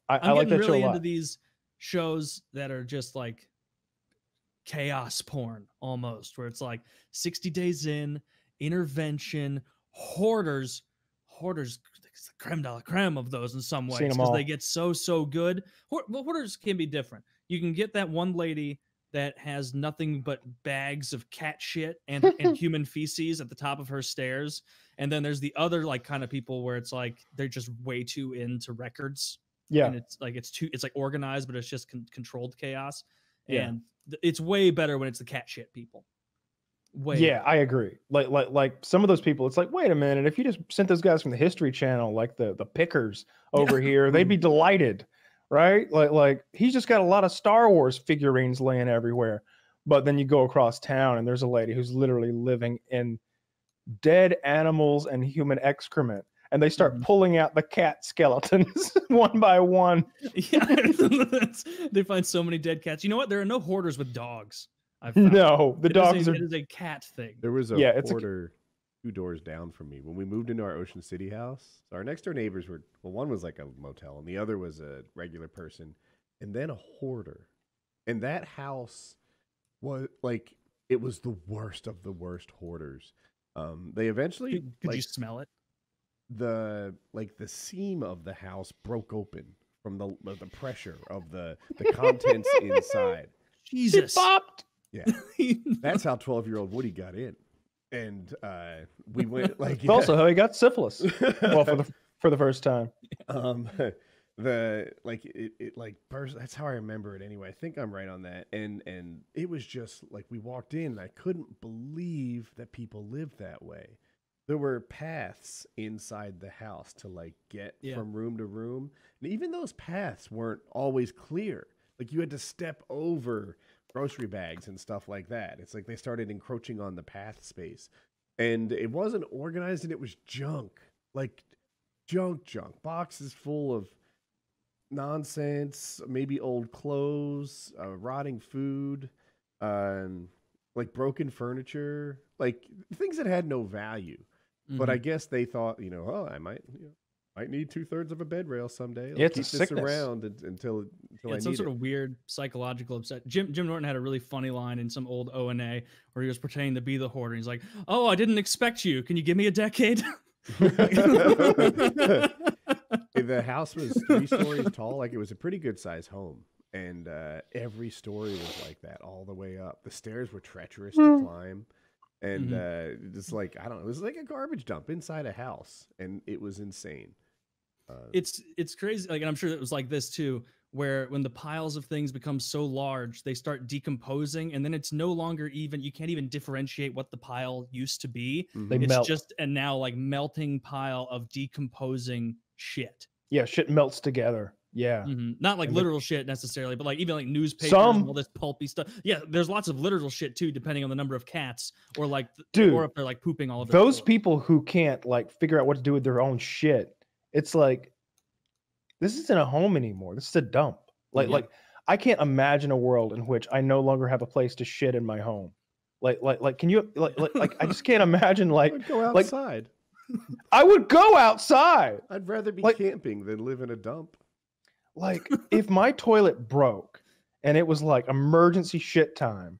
I like that show a really lot. into these shows that are just like chaos porn almost, where it's like 60 days in, intervention, hoarders. Hoarders, it's the creme de la creme of those in some Seen ways them because all. they get so good. Hoarders can be different. You can get that one lady that has nothing but bags of cat shit and human feces at the top of her stairs, and then there's the other like kind of people where it's like they're just way too into records, Yeah. and it's like organized, but it's just controlled chaos. Yeah. And it's way better when it's the cat shit people. Way Yeah, better. I agree. Like some of those people, it's like, wait a minute, if you just sent those guys from the History Channel, like the pickers over here, they'd be delighted, right? Like he's just got a lot of Star Wars figurines laying everywhere. But then you go across town and there's a lady who's literally living in dead animals and human excrement. And they start pulling out the cat skeletons one by one. Yeah, they find so many dead cats. You know what? There are no hoarders with dogs. I've found. No, the dogs are. It is a cat thing. There was a Yeah, it's hoarder 2 doors down from me when we moved into our Ocean City house. So our next door neighbors were, well, one was like a motel and the other was a regular person, and then a hoarder. And that house was like, it was the worst of the worst hoarders. They eventually Could you smell it? The seam of the house broke open from the pressure of the contents inside. Jesus. It popped. Yeah, that's how 12-year-old Woody got in, and we went like. It's also how he got syphilis. Well, for the first time. It like burst. That's how I remember it anyway. I think I'm right on that. And it was just like we walked in, and I couldn't believe that people lived that way. There were paths inside the house to like get from room to room, and even those paths weren't always clear. Like you had to step over grocery bags and stuff like that. It's like they started encroaching on the path space, and it wasn't organized, and it was junk, like junk, boxes full of nonsense, maybe old clothes, rotting food, like broken furniture, like things that had no value. But I guess they thought, I might need 2/3 of a bed rail someday. I'll It's keep a this sickness. around until I It's some need sort it. of weird psychological upset. Jim Norton had a really funny line in some old O&A where he was pretending to be the hoarder. He's like, "Oh, I didn't expect you. Can you give me a decade?" The house was 3 stories tall. Like it was a pretty good size home. And every story was like that all the way up. The stairs were treacherous to climb. And just like, I don't know, it was like a garbage dump inside a house. And it was insane. It's crazy. Like, and I'm sure it was like this too, where when the piles of things become so large, they start decomposing, and then it's no longer even, you can't even differentiate what the pile used to be. They It's melt. just a now like melting pile of decomposing shit. Yeah, shit melts together. Yeah. Not like And literal shit necessarily, but like even like newspapers Some- and all this pulpy stuff. Yeah, there's lots of literal shit too, depending on the number of cats or like, Dude, or if they're like pooping all of their those clothes. people who can't like figure out what to do with their own shit, it's like, this isn't a home anymore. This is a dump. Like I can't imagine a world in which I no longer have a place to shit in my home. Like can you like I just can't imagine like I'd go outside. I would go outside. I'd rather be like- camping than live in a dump. Like if my toilet broke and it was like emergency shit time,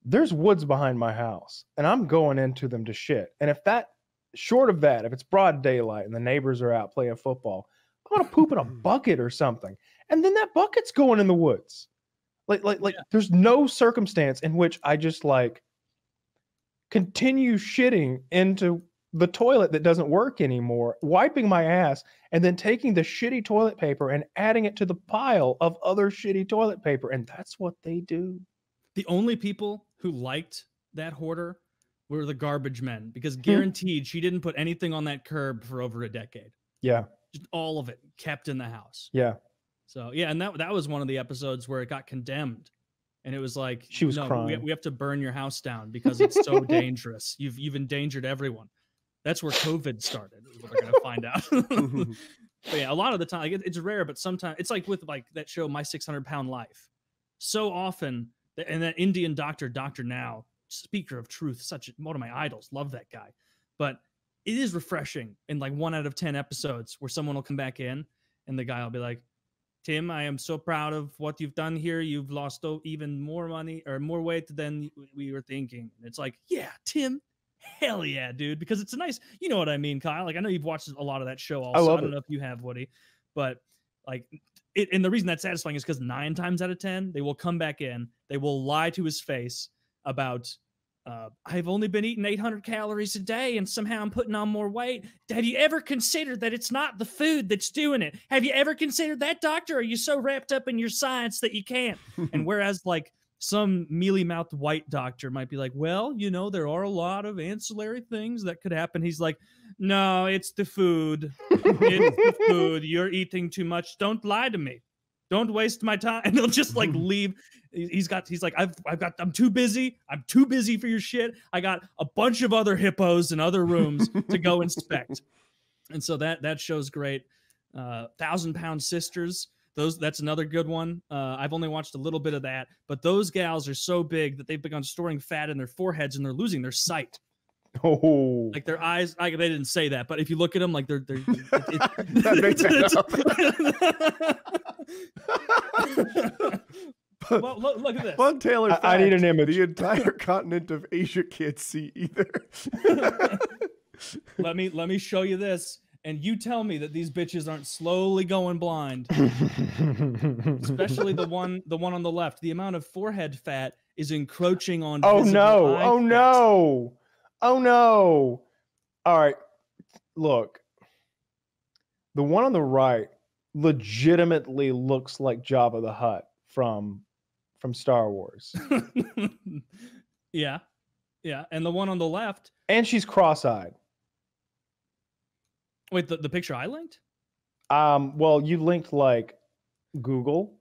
there's woods behind my house and I'm going into them to shit. And if that, short of that, if it's broad daylight and the neighbors are out playing football, I'm gonna poop in a bucket or something. And then that bucket's going in the woods. Like there's no circumstance in which I just like continue shitting into the toilet that doesn't work anymore, wiping my ass, and then taking the shitty toilet paper and adding it to the pile of other shitty toilet paper. And that's what they do. The only people who liked that hoarder were the garbage men, because guaranteed she didn't put anything on that curb for over a decade. Yeah. Just all of it kept in the house. Yeah. So yeah, and that was one of the episodes where it got condemned, and it was like, She was no, crying. we have to burn your house down because it's so dangerous. You've endangered everyone. That's where COVID started. Is what they're gonna find out. But yeah, a lot of the time, like, it's rare, but sometimes it's like with like that show, My 600-Pound Life. So often, and that Indian doctor, Dr. Now, speaker of truth, such one of my idols, love that guy. But it is refreshing in like 1 out of 10 episodes where someone will come back in and the guy will be like, Tim, I am so proud of what you've done here. You've lost even more money or more weight than we were thinking. And it's like, yeah, Tim, hell yeah, dude. Because it's a nice, you know what I mean, Kyle? Like, I know you've watched a lot of that show also. I don't know if you have, Woody, but like, and the reason that's satisfying is because 9 times out of 10, they will come back in, they will lie to his face about, I've only been eating 800 calories a day and somehow I'm putting on more weight. Have you ever considered that it's not the food that's doing it? Have you ever considered that, doctor? Or are you so wrapped up in your science that you can't? And whereas like some mealy-mouthed white doctor might be like, well, you know, there are a lot of ancillary things that could happen. He's like, no, it's the food. It's the food. You're eating too much. Don't lie to me. Don't waste my time. And he'll just like leave. He's like, I'm too busy. I'm too busy for your shit. I got a bunch of other hippos in other rooms to go inspect. And so that show's great. 1,000-Pound Sisters. That's another good one. I've only watched a little bit of that, but those gals are so big that they've begun storing fat in their foreheads and they're losing their sight. Oh, like their eyes. They didn't say that, but if you look at them, like they're That makes sense. Well, look at this. Fun Taylor fact, I need an image. The entire continent of Asia can't see either. Let me show you this, and you tell me that these bitches aren't slowly going blind. Especially the one on the left. The amount of forehead fat is encroaching on. Oh no! Oh fat. no! Oh no! All right, look. The one on the right legitimately looks like Jabba the Hutt from Star Wars. Yeah, and the one on the left, and she's cross-eyed. Wait, the picture I linked? Well, you linked like Google.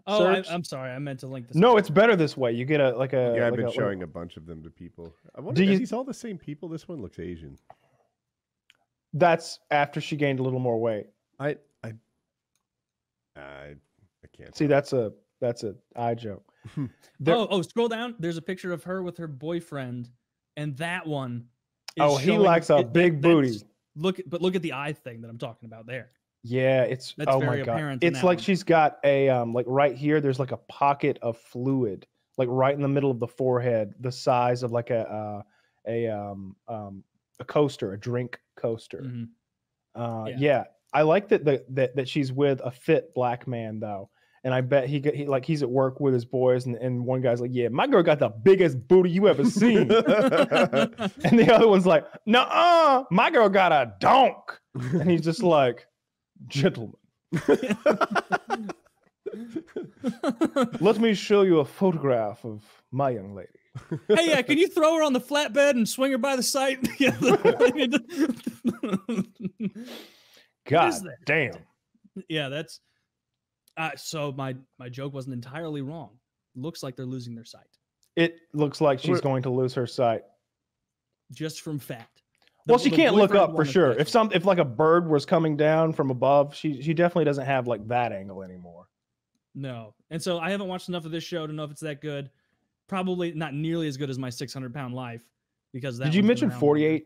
Oh, I'm sorry, I meant to link this. No, it's better this way. You get a Yeah, I've like been showing a bunch of them to people. I wonder, are these all the same people? This one looks Asian. That's after she gained a little more weight. I can't See, that's a eye joke. Scroll down. There's a picture of her with her boyfriend, and that one. He likes a big booty. Look at the eye thing that I'm talking about there. Yeah, that's oh very my god, apparent in it's that like one. she's got a like right here. There's like a pocket of fluid, like right in the middle of the forehead, the size of like a coaster, a drink coaster. Mm-hmm. Yeah, I like that she's with a fit black man though. And I bet he's at work with his boys, and one guy's like, "Yeah, my girl got the biggest booty you ever seen," and the other one's like, "Nuh-uh, my girl got a donk," and he's just like, "Gentlemen, let me show you a photograph of my young lady." Hey, yeah, can you throw her on the flatbed and swing her by the site? God damn. Yeah, that's. So my joke wasn't entirely wrong. Looks like they're losing their sight. It looks like she's going to lose her sight just from fat. Well, she can't look up for sure. If like a bird was coming down from above, she definitely doesn't have like that angle anymore. No, and so I haven't watched enough of this show to know if it's that good. Probably not nearly as good as my 600-pound life, because that. Did you mention 48?